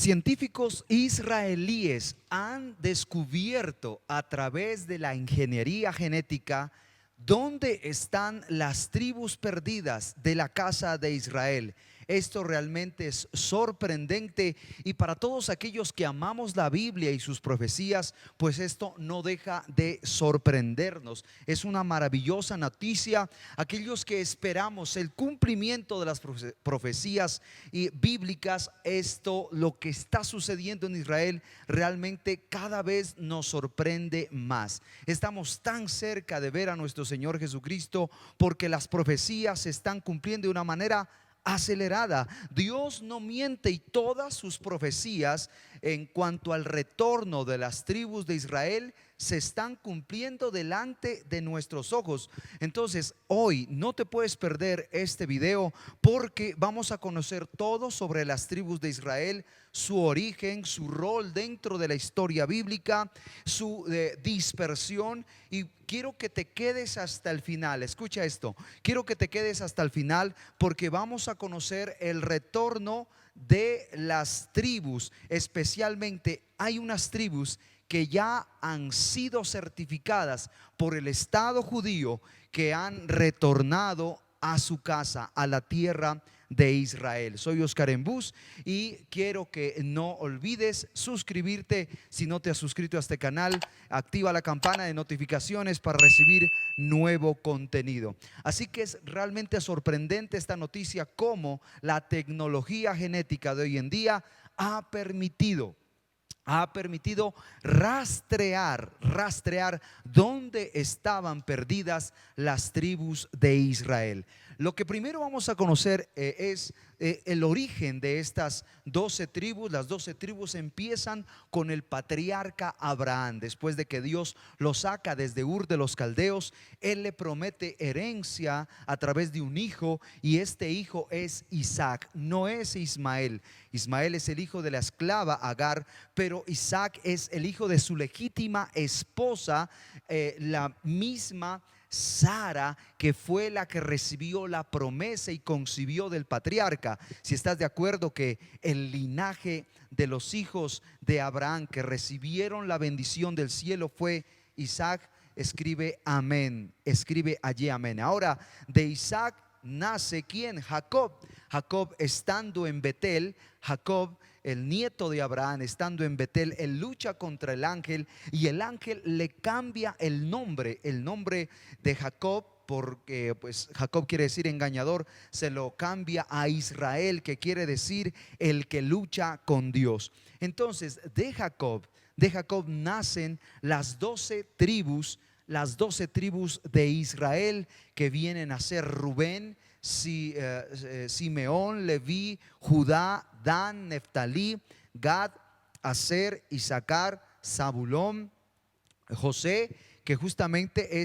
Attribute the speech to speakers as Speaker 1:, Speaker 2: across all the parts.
Speaker 1: Científicos israelíes han descubierto a través de la ingeniería genética dónde están las tribus perdidas de la casa de Israel. Esto realmente es sorprendente, y para todos aquellos que amamos la Biblia y sus profecías, pues esto no deja de sorprendernos. Es una maravillosa noticia. Aquellos que esperamos el cumplimiento de las profecías bíblicas, esto, lo que está sucediendo en Israel, realmente cada vez nos sorprende más. Estamos tan cerca de ver a nuestro Señor Jesucristo porque las profecías se están cumpliendo de una manera acelerada. Dios no miente, y todas sus profecías en cuanto al retorno de las tribus de Israel se están cumpliendo delante de nuestros ojos. Entonces hoy no te puedes perder este video, porque vamos a conocer todo sobre las tribus de Israel, su origen, su rol dentro de la historia bíblica, su dispersión. Y quiero que te quedes hasta el final. Escucha esto, quiero que te quedes hasta el final, porque vamos a conocer el retorno de las tribus. Especialmente hay unas tribus que ya han sido certificadas por el Estado judío, que han retornado a su casa, a la tierra de Israel. Soy Oscar Embús y quiero que no olvides suscribirte. Si no te has suscrito a este canal, activa la campana de notificaciones para recibir nuevo contenido. Así que es realmente sorprendente esta noticia, cómo la tecnología genética de hoy en día ha permitido rastrear dónde estaban perdidas las tribus de Israel. Lo que primero vamos a conocer es el origen de estas 12 tribus. Las 12 tribus empiezan con el patriarca Abraham. Después de que Dios lo saca desde Ur de los Caldeos, Él le promete herencia a través de un hijo, y este hijo es Isaac, no es Ismael. Ismael es el hijo de la esclava Agar, pero Isaac es el hijo de su legítima esposa, la misma Sara, que fue la que recibió la promesa y concibió del patriarca. Si estás de acuerdo que el linaje de los hijos de Abraham que recibieron la bendición del cielo fue Isaac, escribe amén, escribe allí amén. Ahora, de Isaac nace ¿quién? Jacob. Jacob, estando en Betel, Jacob, el nieto de Abraham, estando en Betel, él lucha contra el ángel, y el ángel le cambia el nombre de Jacob, porque pues Jacob quiere decir engañador, se lo cambia a Israel, que quiere decir el que lucha con Dios. Entonces de Jacob nacen las 12 tribus, de Israel, que vienen a ser Rubén, Simeón, Leví, Judá, Dan, Neftalí, Gad, Aser, Isaacar, Zabulón, José, que justamente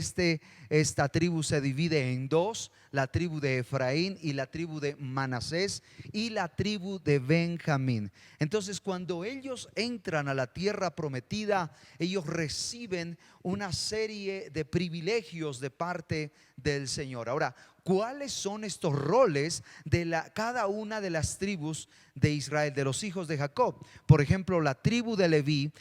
Speaker 1: esta tribu se divide en dos: la tribu de Efraín y la tribu de Manasés y la tribu de Benjamín. Entonces, cuando ellos entran a la tierra prometida, ellos reciben una serie de privilegios de parte del Señor. Ahora, ¿cuáles son estos roles de cada una de las tribus de Israel, de los hijos de Jacob? Por ejemplo, la tribu de Leví,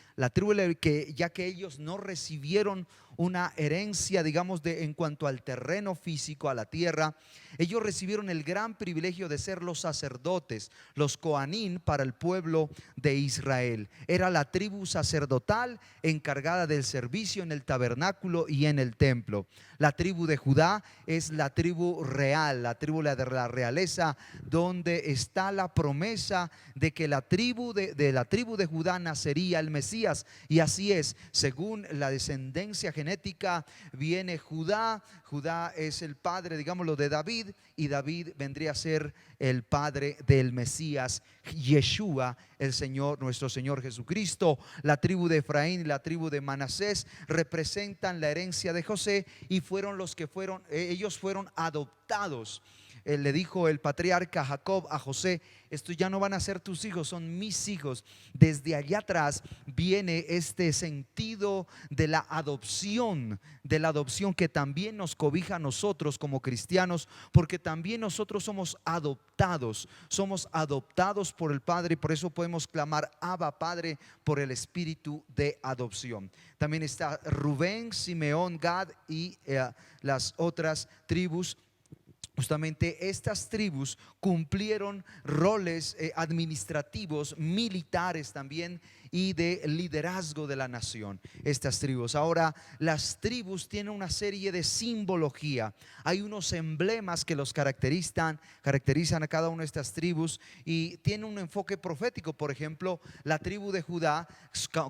Speaker 1: que ya que ellos no recibieron una herencia, digamos, en cuanto al terreno físico, a la tierra, ellos recibieron el gran privilegio de ser los sacerdotes, los Coanín, para el pueblo de Israel. Era la tribu sacerdotal encargada del servicio en el tabernáculo y en el templo. La tribu de Judá es la tribu real, la tribu de la realeza, donde está la promesa de que de la tribu de Judá nacería el Mesías. Y así es, según la descendencia genética, viene Judá. Judá es el padre, digámoslo, de David, y David vendría a ser el padre del Mesías, Yeshua, el Señor, nuestro Señor Jesucristo. La tribu de Efraín y la tribu de Manasés representan la herencia de José, y ellos fueron adoptados le dijo el patriarca Jacob a José: estos ya no van a ser tus hijos, son mis hijos. Desde allá atrás viene este sentido de la adopción, que también nos cobija a nosotros como cristianos, porque también nosotros somos adoptados por el Padre, y por eso podemos clamar Abba Padre, por el espíritu de adopción. También está Rubén, Simeón, Gad y las otras tribus. Justamente estas tribus cumplieron roles administrativos, militares también, y de liderazgo de la nación, estas tribus. Ahora, las tribus tienen una serie de simbología. Hay unos emblemas que los caracterizan a cada una de estas tribus, y tienen un enfoque profético. Por ejemplo, la tribu de Judá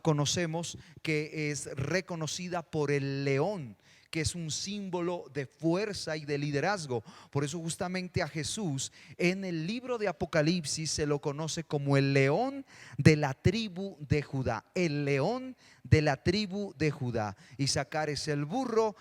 Speaker 1: conocemos que es reconocida por el león, que es un símbolo de fuerza y de liderazgo. Por eso justamente a Jesús en el libro de Apocalipsis se lo conoce como el león de la tribu de Judá. El león de la tribu de Judá. Isaacar es el burro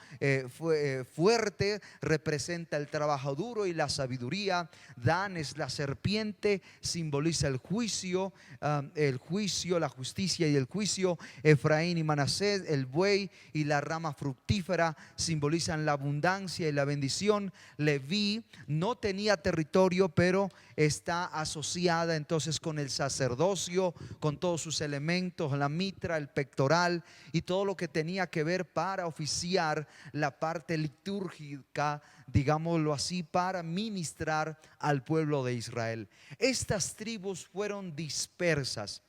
Speaker 1: fuerte, representa el trabajo duro y la sabiduría. Dan es la serpiente, simboliza el juicio, la justicia y el juicio. Efraín y Manasés, el buey y la rama fructífera, simbolizan la abundancia y la bendición. Leví no tenía territorio, pero está asociada entonces con el sacerdocio, con todos sus elementos, la mitra, el pectoral y todo lo que tenía que ver para oficiar la parte litúrgica, digámoslo así, para ministrar al pueblo de Israel. Estas tribus fueron dispersas.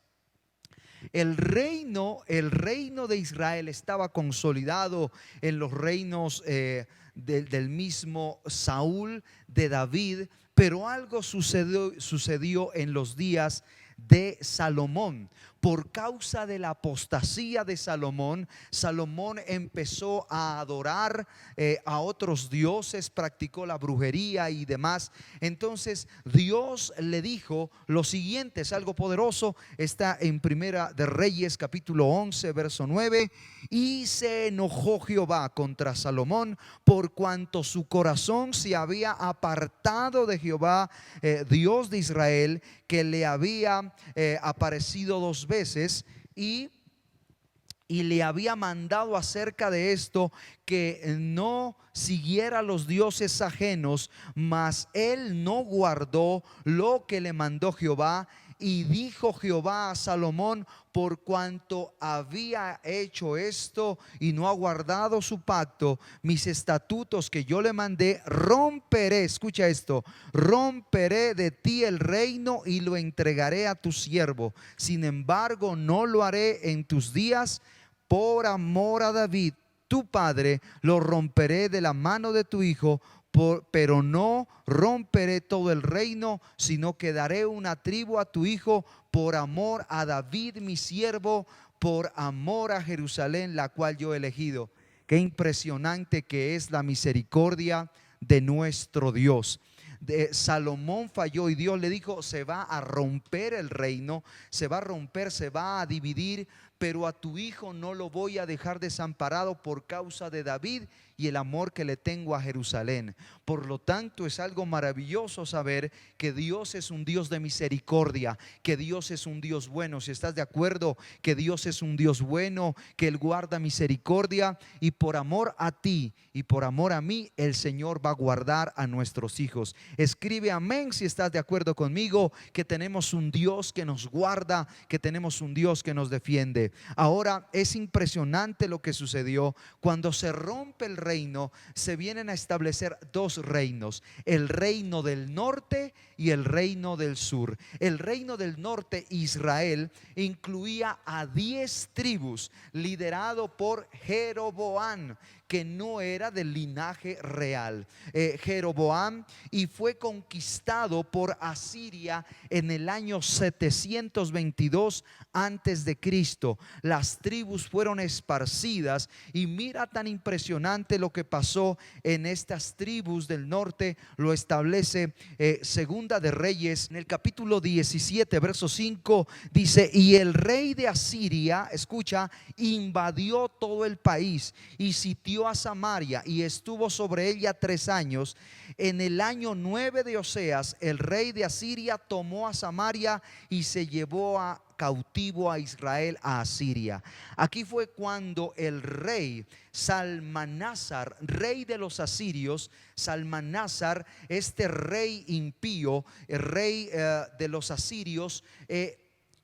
Speaker 1: El reino de Israel estaba consolidado en los reinos del mismo Saúl, de David, pero algo sucedió en los días de Salomón. Por causa de la apostasía de Salomón, Salomón empezó a adorar a otros dioses, practicó la brujería y demás. Entonces Dios le dijo lo siguiente, es algo poderoso, está en Primera de Reyes capítulo 11 verso 9: y se enojó Jehová contra Salomón por cuanto su corazón se había apartado de Jehová, Dios de Israel, que le había aparecido 2 veces, y le había mandado acerca de esto que no siguiera los dioses ajenos, mas él no guardó lo que le mandó Jehová. Y dijo Jehová a Salomón: por cuanto había hecho esto y no ha guardado su pacto, mis estatutos que yo le mandé, romperé, escucha esto, romperé de ti el reino y lo entregaré a tu siervo. Sin embargo, no lo haré en tus días. Por amor a David, tu padre, lo romperé de la mano de tu hijo. Pero no romperé todo el reino, sino que daré una tribu a tu hijo, por amor a David mi siervo, por amor a Jerusalén, la cual yo he elegido. Qué impresionante que es la misericordia de nuestro Dios. Salomón falló y Dios le dijo: se va a romper el reino, se va a romper, se va a dividir, pero a tu hijo no lo voy a dejar desamparado por causa de David y el amor que le tengo a Jerusalén. Por lo tanto, es algo maravilloso saber que Dios es un Dios de misericordia, que Dios es un Dios bueno. Si estás de acuerdo que Dios es un Dios bueno, que Él guarda misericordia, y por amor a ti y por amor a mí, el Señor va a guardar a nuestros hijos. Escribe amén si estás de acuerdo conmigo, que tenemos un Dios que nos guarda, que tenemos un Dios que nos defiende. Ahora, es impresionante lo que sucedió cuando se rompe el reino. Se vienen a establecer 2 reinos: el reino del norte y el reino del sur. El reino del norte, Israel, incluía a 10 tribus, liderado por Jeroboam, que no era del linaje real. Jeroboam, y fue conquistado por Asiria en el año 722 antes de Cristo. las tribus fueron esparcidas. Y mira tan impresionante lo que pasó en estas tribus del norte. Lo establece Segunda de Reyes en el capítulo 17 verso 5. Dice: y el rey de Asiria, escucha, invadió todo el país y sitió a Samaria y estuvo sobre ella 3 años. En el año 9 de Oseas, el rey de Asiria tomó a Samaria y se llevó a cautivo a Israel a Asiria. Aquí fue cuando el rey Salmanásar, rey de los asirios, Salmanásar, este rey impío, el rey de los asirios,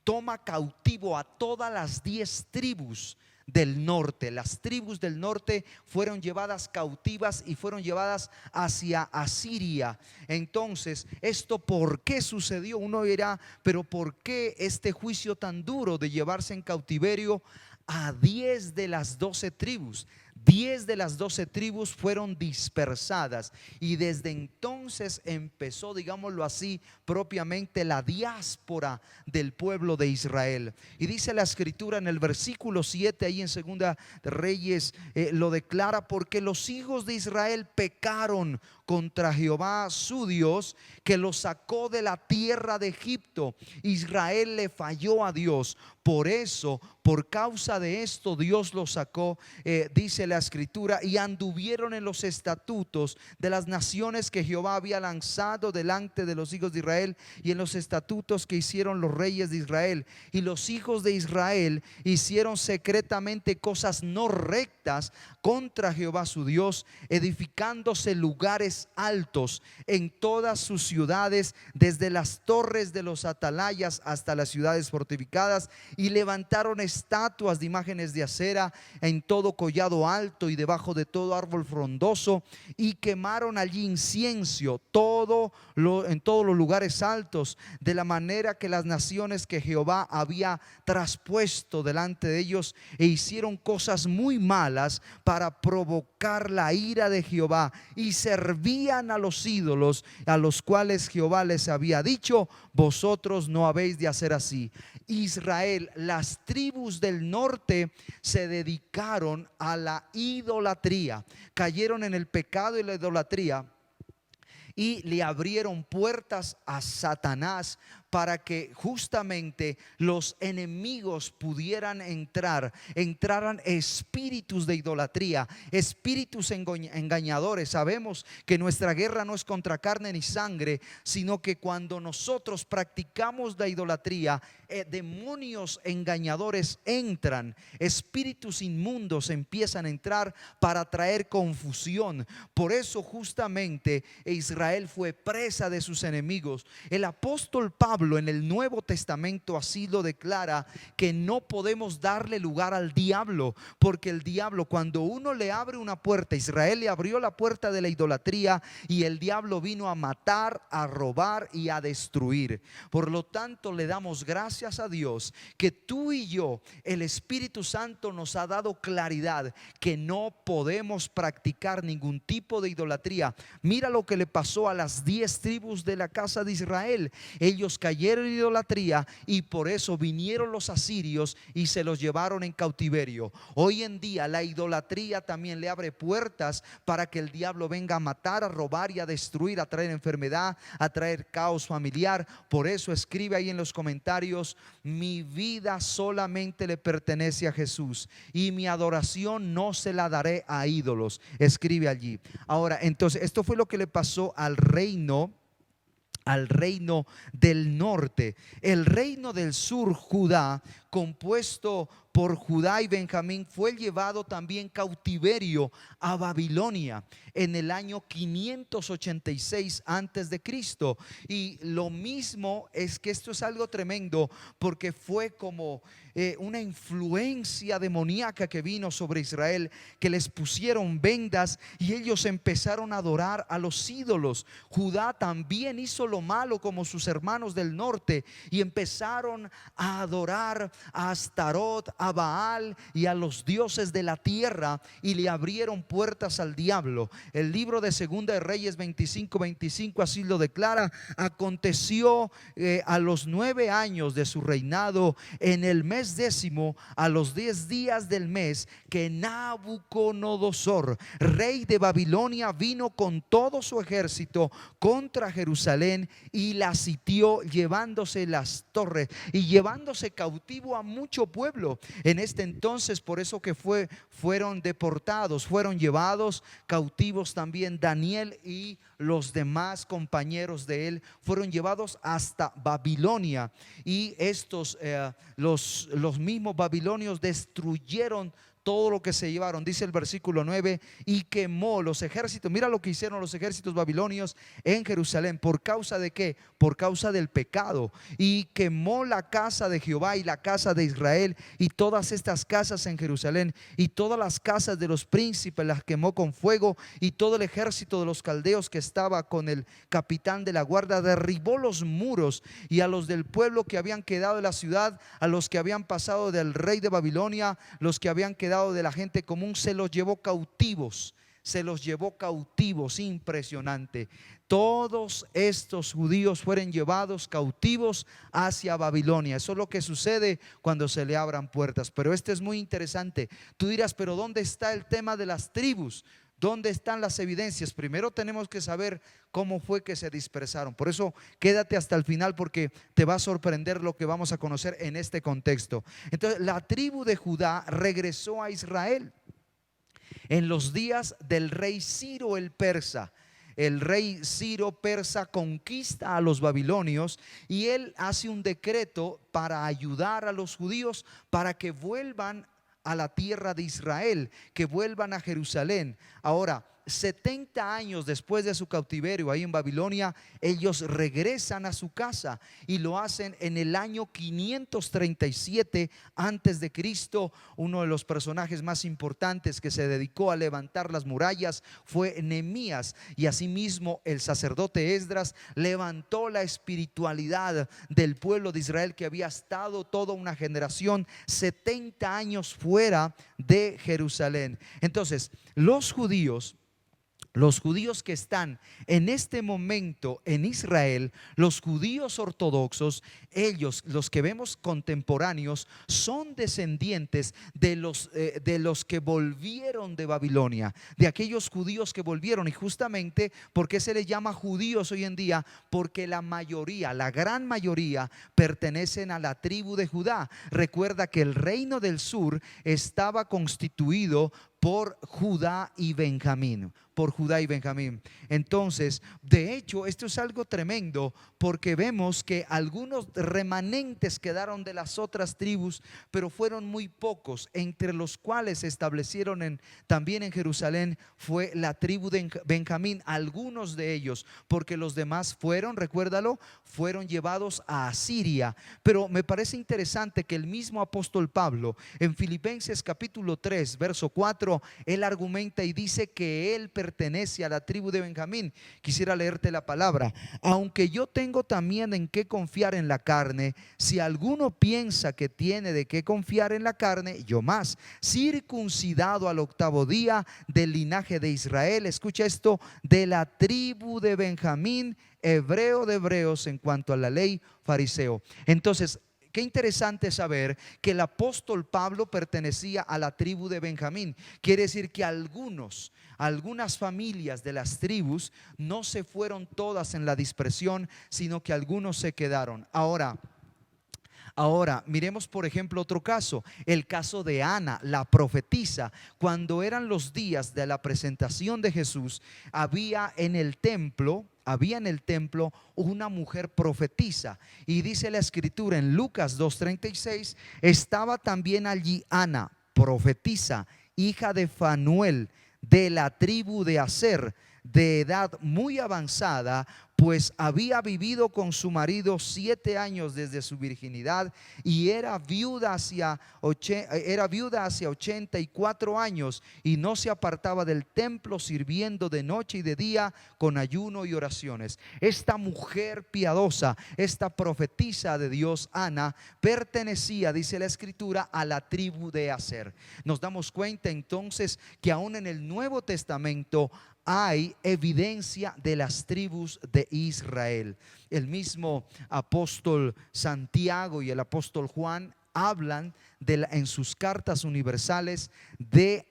Speaker 1: toma cautivo a todas las 10 tribus del norte. Las tribus del norte fueron llevadas cautivas y fueron llevadas hacia Asiria. Entonces, ¿esto por qué sucedió? Uno dirá, pero ¿por qué este juicio tan duro de llevarse en cautiverio a 10 de las 12 tribus? 10 de las 12 tribus fueron dispersadas y desde entonces empezó, digámoslo así, propiamente la diáspora del pueblo de Israel. Y dice la escritura en el versículo 7, ahí en Segunda de Reyes, lo declara: porque los hijos de Israel pecaron contra Jehová su Dios, que los sacó de la tierra de Egipto. Israel le falló a Dios. Por eso, por causa de esto, Dios los sacó, dice la escritura, y anduvieron en los estatutos de las naciones que Jehová había lanzado delante de los hijos de Israel, y en los estatutos que hicieron los reyes de Israel. Y los hijos de Israel hicieron secretamente cosas no rectas contra Jehová su Dios, edificándose lugares altos en todas sus ciudades, desde las torres de los atalayas hasta las ciudades fortificadas, y levantaron estatuas de imágenes de acera en todo collado alto y debajo de todo árbol frondoso, y quemaron allí incienso en todos los lugares altos, de la manera que las naciones que Jehová había traspuesto delante de ellos, e hicieron cosas muy malas para provocar la ira de Jehová, y servían a los ídolos a los cuales Jehová les había dicho: vosotros no habéis de hacer así. Israel, las tribus del norte se dedicaron a la idolatría, cayeron en el pecado y la idolatría, y le abrieron puertas a Satanás para que justamente los enemigos pudieran entraran espíritus de idolatría, espíritus engañadores. Sabemos que nuestra guerra no es contra carne ni sangre, sino que cuando nosotros practicamos la idolatría, demonios engañadores entran, espíritus inmundos empiezan a entrar para traer confusión. Por eso justamente Israel fue presa de sus enemigos. El apóstol Pablo en el Nuevo Testamento así lo declara, que no podemos darle lugar al diablo, porque el diablo, cuando uno le abre una puerta, Israel le abrió la puerta de la idolatría, y el diablo vino a matar, a robar y a destruir. Por lo tanto, le damos gracias a Dios que tú y yo, el Espíritu Santo nos ha dado claridad que no podemos practicar ningún tipo de idolatría. Mira lo que le pasó a las 10 tribus de la casa de Israel. Ellos cayeron en idolatría y por eso vinieron los asirios y se los llevaron en cautiverio. Hoy en día la idolatría también le abre puertas para que el diablo venga a matar, a robar y a destruir, a traer enfermedad, a traer caos familiar. Por eso escribe ahí en los comentarios: mi vida solamente le pertenece a Jesús y mi adoración no se la daré a ídolos. Escribe allí. Ahora, entonces, esto fue lo que le pasó al reino del norte. El reino del sur, Judá, compuesto por Judá y Benjamín, fue llevado también cautiverio a Babilonia en el año 586 antes de Cristo. Y lo mismo es que esto es algo tremendo, porque fue como una influencia demoníaca que vino sobre Israel, que les pusieron vendas y ellos empezaron a adorar a los ídolos. Judá también hizo lo malo como sus hermanos del norte y empezaron a adorar a Astarot, a Baal y a los dioses de la tierra, y le abrieron puertas al diablo. El libro de Segunda de Reyes 25:25 así lo declara. Aconteció a los 9 años de su reinado, en el mes 10, a los 10 días del mes, que Nabucodonosor, rey de Babilonia, vino con todo su ejército contra Jerusalén y la sitió, llevándose las torres y llevándose cautivo a mucho pueblo. En este entonces, por eso que fueron deportados, fueron llevados cautivos también Daniel y los demás compañeros de él, fueron llevados hasta Babilonia. Y estos los mismos babilonios destruyeron todo lo que se llevaron. Dice el versículo 9: y quemó los ejércitos. Mira lo que hicieron los ejércitos babilonios en Jerusalén. ¿Por causa de qué? Por causa del pecado. Y quemó la casa de Jehová y la casa de Israel, y todas estas casas en Jerusalén, y todas las casas de los príncipes las quemó con fuego, y todo el ejército de los caldeos que estaba con el capitán de la guardia derribó los muros, y a los del pueblo que habían quedado de la ciudad, a los que habían pasado del rey de Babilonia, los que habían quedado de la gente común, se los llevó cautivos. Se los llevó cautivos. Impresionante. Todos estos judíos fueron llevados cautivos hacia Babilonia. Eso es lo que sucede cuando se le abran puertas. Pero este es muy interesante. Tú dirás, pero ¿dónde está el tema de las tribus? ¿Dónde están las evidencias? Primero tenemos que saber cómo fue que se dispersaron. Por eso quédate hasta el final, porque te va a sorprender lo que vamos a conocer en este contexto. Entonces, la tribu de Judá regresó a Israel en los días del rey Ciro el persa. El rey Ciro persa conquista a los babilonios, y él hace un decreto para ayudar a los judíos para que vuelvan a la tierra de Israel, que vuelvan a Jerusalén. Ahora, 70 años después de su cautiverio ahí en Babilonia, ellos regresan a su casa, y lo hacen en el año 537 antes de Cristo. Uno de los personajes más importantes que se dedicó a levantar las murallas fue Nehemías, y asimismo el sacerdote Esdras levantó la espiritualidad del pueblo de Israel, que había estado toda una generación 70 años fuera de Jerusalén. Entonces, los judíos que están en este momento en Israel, los judíos ortodoxos, ellos, los que vemos contemporáneos, son descendientes de los que volvieron de Babilonia, de aquellos judíos que volvieron. Y justamente, ¿por qué se les llama judíos hoy en día? Porque la mayoría, la gran mayoría, pertenecen a la tribu de Judá. Recuerda que el reino del sur estaba constituido por Judá y Benjamín, por Judá y Benjamín. Entonces, de hecho, esto es algo tremendo, porque vemos que algunos remanentes quedaron de las otras tribus, pero fueron muy pocos. Entre los cuales se establecieron también en Jerusalén fue la tribu de Benjamín, algunos de ellos, porque los demás fueron, recuérdalo, fueron llevados a Asiria. Pero me parece interesante que el mismo apóstol Pablo, en Filipenses capítulo 3 verso 4, él argumenta y dice que él pertenece a la tribu de Benjamín. Quisiera leerte la palabra: aunque yo tengo también en qué confiar en la carne, si alguno piensa que tiene de qué confiar en la carne, yo más, circuncidado al 8º día, del linaje de Israel, escucha esto, de la tribu de Benjamín, hebreo de hebreos en cuanto a la ley, fariseo. Entonces, qué interesante saber que el apóstol Pablo pertenecía a la tribu de Benjamín. Quiere decir que algunas familias de las tribus no se fueron todas en la dispersión, sino que algunos se quedaron. Ahora, miremos por ejemplo otro caso, el caso de Ana, la profetisa. Cuando eran los días de la presentación de Jesús, había en el templo una mujer profetisa, y dice la escritura en Lucas 2:36: estaba también allí Ana, profetisa, hija de Fanuel, de la tribu de Aser, de edad muy avanzada, pues había vivido con su marido 7 años desde su virginidad y era viuda hacia 84 años y no se apartaba del templo, sirviendo de noche y de día con ayuno y oraciones. Esta mujer piadosa, esta profetisa de Dios, Ana, pertenecía, dice la escritura, a la tribu de Aser. Nos damos cuenta entonces que aún en el Nuevo Testamento hay evidencia de las tribus de Israel. El mismo apóstol Santiago y el apóstol Juan hablan en sus cartas universales de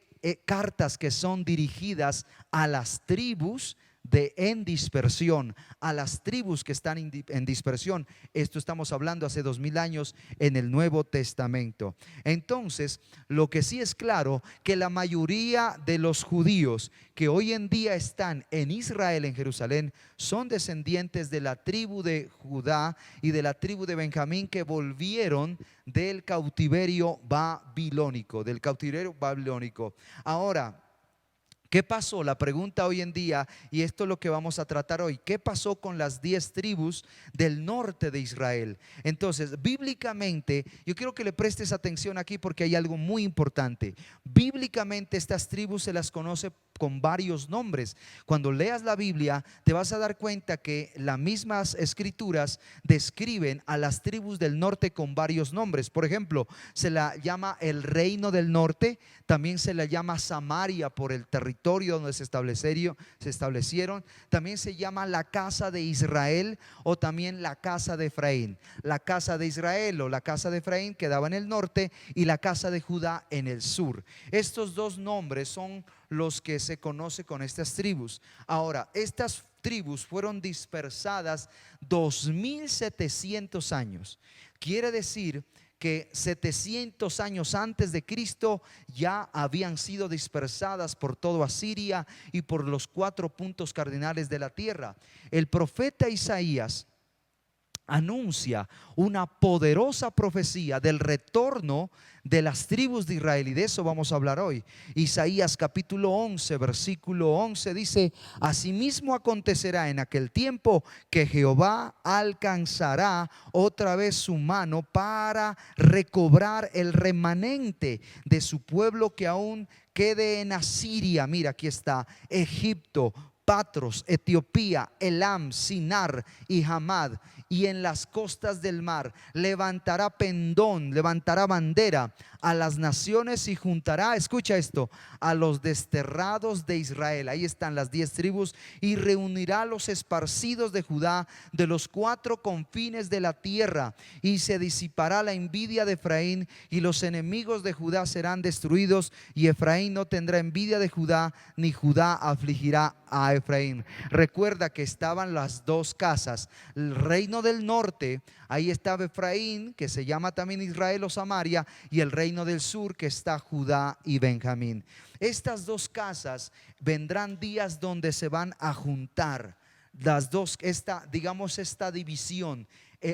Speaker 1: cartas que son dirigidas a las tribus en dispersión, a las tribus que están en dispersión. Esto estamos hablando hace 2000 años en el Nuevo Testamento. Entonces, lo que sí es claro, que la mayoría de los judíos que hoy en día están en Israel, en Jerusalén, son descendientes de la tribu de Judá y de la tribu de Benjamín, que volvieron del cautiverio babilónico, Ahora, ¿qué pasó? La pregunta hoy en día, y esto es lo que vamos a tratar hoy: ¿qué pasó con las 10 tribus del norte de Israel? Entonces, bíblicamente, yo quiero que le prestes atención aquí, porque hay algo muy importante. Bíblicamente, estas tribus se las conoce con varios nombres. Cuando leas la Biblia, te vas a dar cuenta que las mismas escrituras describen a las tribus del norte con varios nombres. Por ejemplo, se la llama el reino del norte, también se la llama Samaria por el territorio donde se establecieron, también se llama la casa de Israel, o también la casa de Efraín. La casa de Israel o la casa de Efraín quedaba en el norte y la casa de Judá en el sur. Estos dos nombres son los que se conoce con estas tribus. Ahora, estas tribus fueron dispersadas 2700 años. Quiere decir que 700 años antes de Cristo ya habían sido dispersadas por todo Asiria y por los 4 puntos cardinales de la tierra. El profeta Isaías anuncia una poderosa profecía del retorno de las tribus de Israel, y de eso vamos a hablar hoy. Isaías capítulo 11 versículo 11 dice: asimismo acontecerá en aquel tiempo que Jehová alcanzará otra vez su mano para recobrar el remanente de su pueblo que aún quede en Asiria. Mira, aquí está: Egipto, Patros, Etiopía, Elam, Sinar y Hamad, y en las costas del mar levantará pendón, levantará bandera a las naciones y juntará, escucha esto, a los desterrados de Israel. Ahí están las 10 tribus: y reunirá a los esparcidos de Judá de los 4 confines de la tierra, y se disipará la envidia de Efraín, y los enemigos de Judá serán destruidos, y Efraín no tendrá envidia de Judá, ni Judá afligirá a Efraín. Recuerda que estaban las dos casas: el reino del norte, ahí estaba Efraín, que se llama también Israel o Samaria, y el reino del sur, que está Judá y Benjamín. Estas dos casas vendrán días donde se van a juntar las dos, esta división.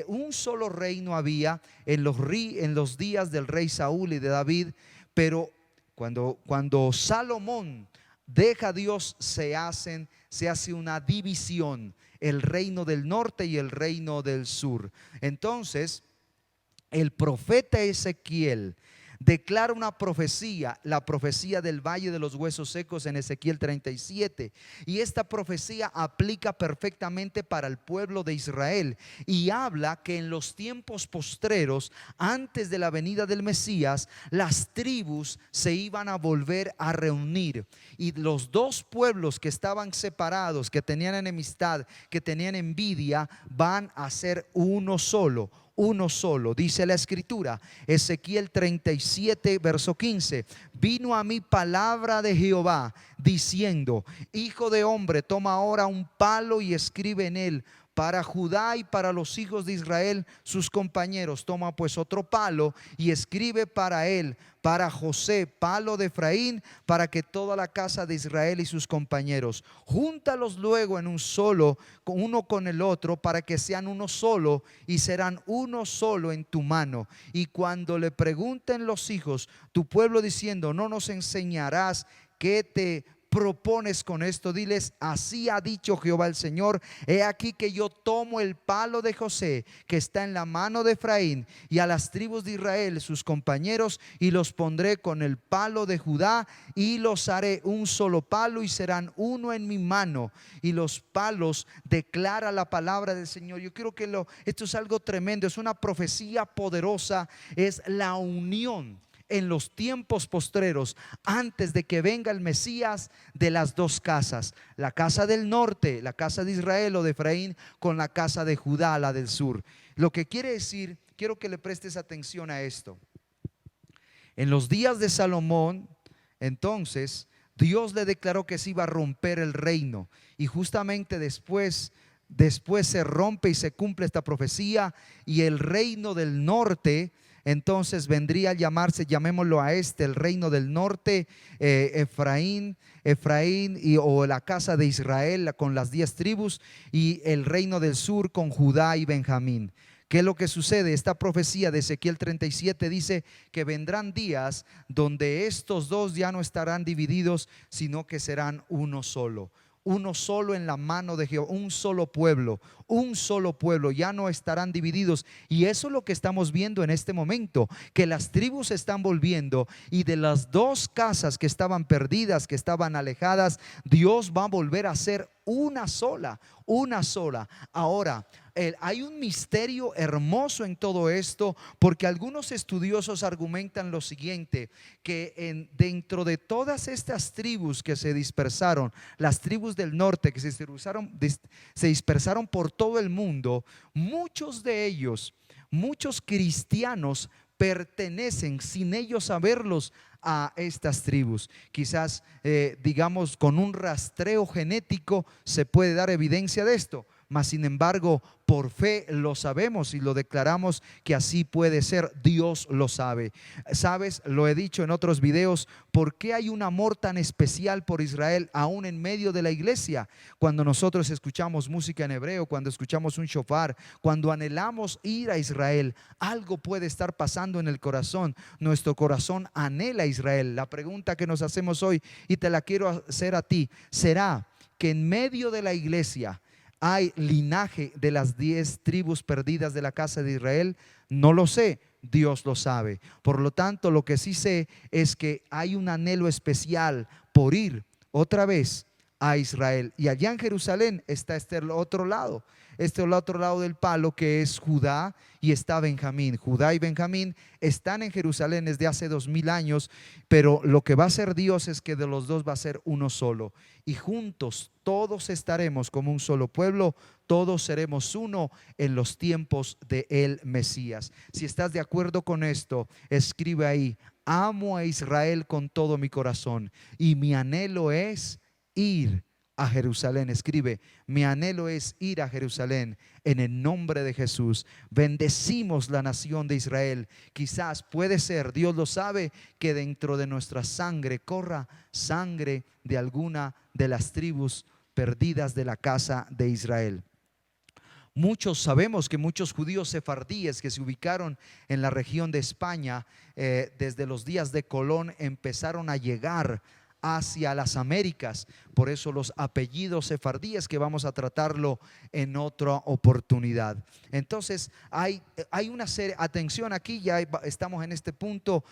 Speaker 1: Un solo reino había en los días del rey Saúl y de David, pero cuando Salomón deja a Dios, se hace una división: el reino del norte y el reino del sur. Entonces, el profeta Ezequiel declara una profecía, la profecía del valle de los huesos secos, en Ezequiel 37, y esta profecía aplica perfectamente para el pueblo de Israel, y habla que en los tiempos postreros, antes de la venida del Mesías, las tribus se iban a volver a reunir, y los dos pueblos que estaban separados, que tenían enemistad, que tenían envidia, van a ser uno solo. Dice la escritura, Ezequiel 37 verso 15: vino a mí palabra de Jehová diciendo: hijo de hombre, toma ahora un palo y escribe en él para Judá y para los hijos de Israel sus compañeros. Toma pues otro palo y escribe para él, para José, palo de Efraín, para que toda la casa de Israel y sus compañeros. Júntalos luego en un solo, uno con el otro, para que sean uno solo, y serán uno solo en tu mano. Y cuando le pregunten los hijos tu pueblo diciendo: no nos enseñarás qué te propones con esto? Diles: así ha dicho Jehová el Señor, he aquí que yo tomo el palo de José que está en la mano de Efraín, y a las tribus de Israel sus compañeros, y los pondré con el palo de Judá, y los haré un solo palo, y serán uno en mi mano. Y los palos, declara la palabra del Señor. Yo quiero que esto es algo tremendo, es una profecía poderosa, es la unión en los tiempos postreros, antes de que venga el Mesías, de las dos casas: la casa del norte, la casa de Israel o de Efraín, con la casa de Judá, la del sur. Lo que quiere decir, quiero que le prestes atención a esto. En los días de Salomón, entonces, Dios le declaró que se iba a romper el reino, y justamente después se rompe y se cumple esta profecía, y el reino del norte entonces vendría a llamarse, llamémoslo a el reino del norte, Efraín o la casa de Israel con las 10 tribus, y el reino del sur con Judá y Benjamín. ¿Qué es lo que sucede? Esta profecía de Ezequiel 37 dice que vendrán días donde estos dos ya no estarán divididos, sino que serán uno solo en la mano de Jehová, un solo pueblo, ya no estarán divididos. Y eso es lo que estamos viendo en este momento, que las tribus se están volviendo, y de las dos casas que estaban perdidas, que estaban alejadas, Dios va a volver a ser una sola. Ahora, hay un misterio hermoso en todo esto, porque algunos estudiosos argumentan lo siguiente: que dentro de todas estas tribus que se dispersaron, las tribus del norte que se dispersaron por todo el mundo, muchos de ellos, muchos cristianos, pertenecen sin ellos saberlos a estas tribus. Quizás digamos, con un rastreo genético se puede dar evidencia de esto, mas sin embargo por fe lo sabemos y lo declaramos que así puede ser. Dios lo sabe. Sabes, lo he dicho en otros videos, ¿por qué hay un amor tan especial por Israel aún en medio de la iglesia? Cuando nosotros escuchamos música en hebreo, cuando escuchamos un shofar, cuando anhelamos ir a Israel, algo puede estar pasando en el corazón. Nuestro corazón anhela a Israel. La pregunta que nos hacemos hoy, y te la quiero hacer a ti: ¿será que en medio de la iglesia hay linaje de las 10 tribus perdidas de la casa de Israel? No lo sé, Dios lo sabe. Por lo tanto, lo que sí sé es que hay un anhelo especial por ir otra vez a Israel. Y allá en Jerusalén está el otro lado del palo, que es Judá, y está Benjamín. Judá y Benjamín están en Jerusalén desde hace 2000 años, pero lo que va a hacer Dios es que de los dos va a ser uno solo, y juntos todos estaremos como un solo pueblo, todos seremos uno en los tiempos de el Mesías. Si estás de acuerdo con esto, escribe ahí: amo a Israel con todo mi corazón, y mi anhelo es ir a Jerusalén. Escribe: mi anhelo es ir a Jerusalén. En el nombre de Jesús bendecimos la nación de Israel. Quizás puede ser, Dios lo sabe, que dentro de nuestra sangre corra sangre de alguna de las tribus perdidas de la casa de Israel. Sabemos que muchos judíos sefardíes que se ubicaron en la región de España, desde los días de Colón, empezaron a llegar hacia las Américas. Por eso los apellidos sefardíes, que vamos a tratarlo en otra oportunidad. Entonces hay una serie, atención, aquí ya estamos en este punto.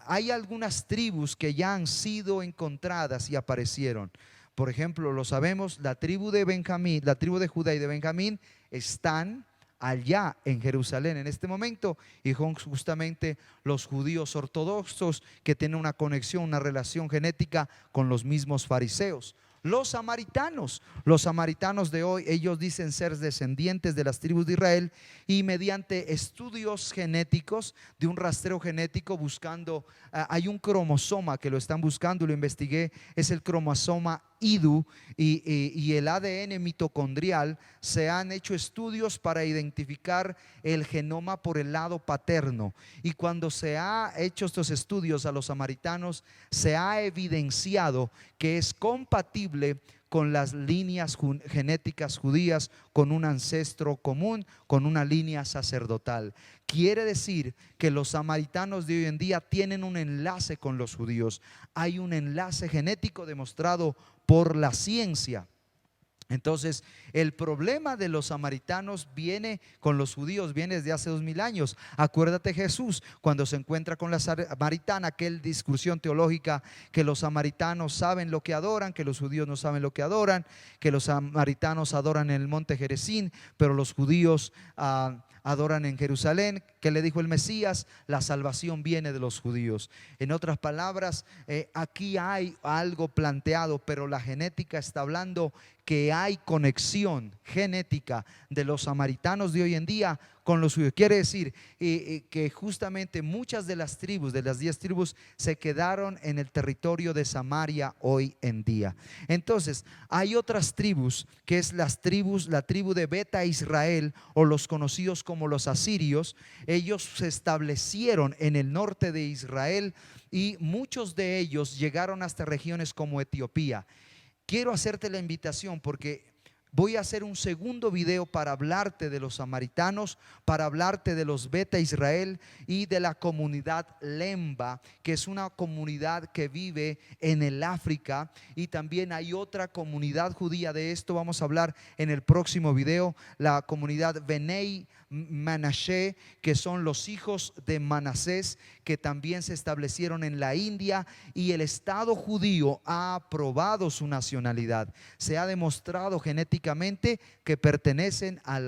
Speaker 1: Hay algunas tribus que ya han sido encontradas y aparecieron. Por ejemplo, lo sabemos, la tribu de Benjamín, la tribu de Judá y de Benjamín están allá en Jerusalén en este momento, y son justamente los judíos ortodoxos que tienen una conexión, una relación genética con los mismos fariseos. Los samaritanos de hoy, ellos dicen ser descendientes de las tribus de Israel, y mediante estudios genéticos, de un rastreo genético, buscando, hay un cromosoma que lo están buscando, lo investigué, es el cromosoma IDU, y el ADN mitocondrial. Se han hecho estudios para identificar el genoma por el lado paterno, y cuando se ha hecho estos estudios a los samaritanos, se ha evidenciado que es compatible con las líneas genéticas judías, con un ancestro común, con una línea sacerdotal. Quiere decir que los samaritanos de hoy en día tienen un enlace con los judíos. Hay un enlace genético demostrado por la ciencia. Entonces, el problema de los samaritanos viene con los judíos, viene desde hace 2000 años. Acuérdate Jesús cuando se encuentra con la samaritana, aquella discusión teológica que los samaritanos saben lo que adoran, que los judíos no saben lo que adoran, que los samaritanos adoran en el monte Gerizim, pero los judíos adoran en Jerusalén. ¿Qué le dijo el Mesías? La salvación viene de los judíos. En otras palabras, aquí hay algo planteado, pero la genética está hablando que hay conexión genética de los samaritanos de hoy en día con los judíos. Quiere decir que justamente muchas de las tribus, de las 10 tribus, se quedaron en el territorio de Samaria hoy en día. Entonces, hay otras tribus, que es la tribu de Beta Israel, o los conocidos como los asirios. Ellos se establecieron en el norte de Israel y muchos de ellos llegaron hasta regiones como Etiopía. Quiero hacerte la invitación porque voy a hacer un segundo video para hablarte de los samaritanos, para hablarte de los Beta Israel y de la comunidad Lemba, que es una comunidad que vive en el África, y también hay otra comunidad judía. De esto vamos a hablar en el próximo video, la comunidad Benei Manashe, que son los hijos de Manasés, que también se establecieron en la India, y el Estado judío ha aprobado su nacionalidad. Se ha demostrado genéticamente que pertenecen a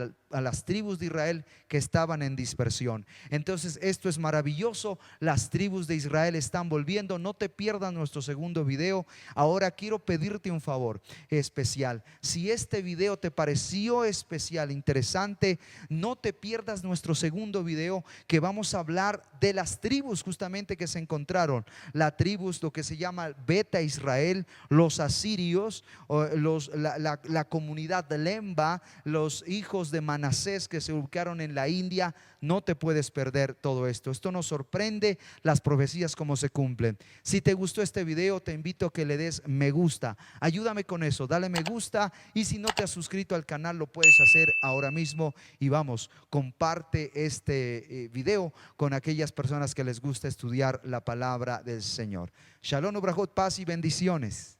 Speaker 1: las tribus de Israel que estaban en dispersión. Entonces esto es maravilloso. Las tribus de Israel están volviendo. No te pierdas nuestro segundo video. Ahora quiero pedirte un favor especial. Si este video te pareció especial, interesante, no te pierdas nuestro segundo video, que vamos a hablar de las tribus justamente que se encontraron. La tribus, lo que se llama Beta Israel, los asirios, la comunidad de Lemba, los hijos de Manasés que se ubicaron en la India. No te puedes perder todo esto. Esto nos sorprende, las profecías como se cumplen. Si te gustó este video, te invito a que le des me gusta. Ayúdame con eso, dale me gusta, y si no te has suscrito al canal, lo puedes hacer ahora mismo. Y vamos, comparte este video con aquellas personas que les gusta estudiar la palabra del Señor. Shalom, ubrajot, paz y bendiciones.